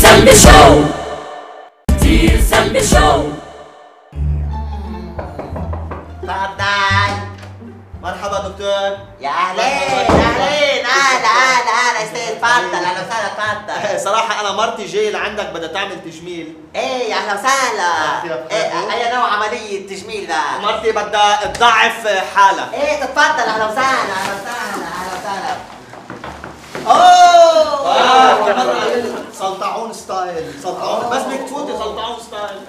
سلمي شو. كتير سلمي شو. تفضل. مرحبا دكتور. يا اهلين اهلين، اهلا استاذ، تفضل اهلا وسهلا تفضل. صراحة أنا مرتي جاية لعندك بدها تعمل تجميل. ايه اهلا وسهلا. اي نوع عملية تجميل بقى؟ مرتي بدها تضعف حالها. ايه تتفضل، اهلا وسهلا اهلا وسهلا اهلا وسهلا. اوه كمان سلطعون ستايل، سلطعون بس بدك تفوتي سلطعون ستايل.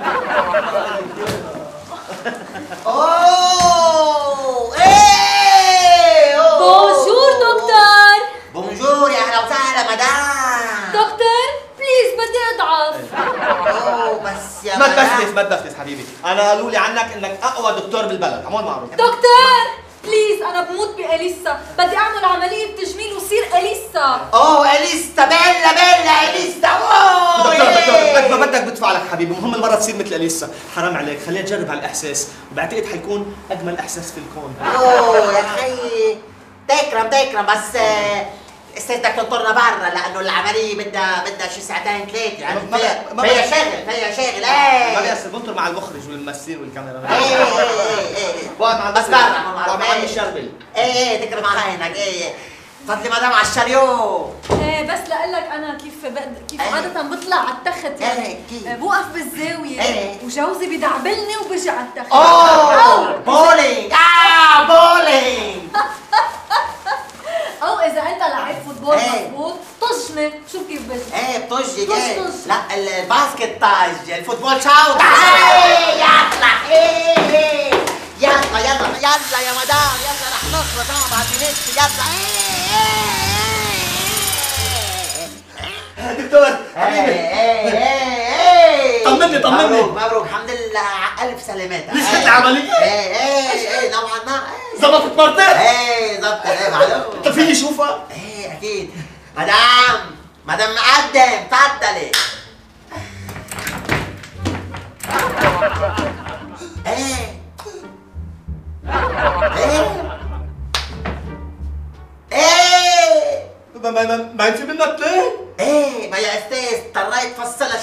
اوه ايه بونجور دكتور. بونجور، يا اهلا وسهلا مدام. دكتور بليز بدي اضعف. اوه بس يا ما مدام. تبسطس حبيبي، أنا قالوا لي عنك إنك أقوى دكتور بالبلد، عمول معروف. دكتور بليز انا بموت بأليسا، بدي اعمل عملية تجميل وصير أليسا. اوه اليستا، بيلا اليستا. اوه دكتور ما بدك بدفع لك حبيبي، المهم المرة تصير مثل أليسا، حرام عليك، خليها تجرب هالإحساس، وبعتقد حيكون أجمل إحساس في الكون. اوه يا خيي، تكرم بس استاذ بدك تنطرنا برا لانه العمليه بدها شي ساعتين ثلاثه، يعني فيها شغل. ما بيأثر، بنطر مع المخرج والممثلين والكاميرا. ايه بقعد مع بس برا مع عمي الشربل. ايه تكرم عينك. ايه تفضلي مدام على الشريو. ايه بس لقلك انا كيف عادة بطلع على التخت، يعني كيف؟ بوقف بالزاوية ايه. وجوزي بيدعبلني وبجي على التخت. اوه بولينج. بولينج. او اذا انت لعيب فوتبول ايه. مضبوط طجني، شوف كيف بجي. ايه بتجي. طج. لا الباسكت طاج، الفوتبول شوت. يلا يلا يا مدام، يلا رح نخلص بعد بنت. يلا دكتور حبيبي طمني. مبروك الحمد لله على الف سلامات. ليش العملية؟ ايه نوعا ما. ظبطت مرتك؟ ايه ظبط. ايه معلوم. طب فيني اشوفها؟ ايه اكيد. مدام مقدم تفضلي. ايه ما انت منك ليه؟ ايه ما يا استاذ اضطريت افصلها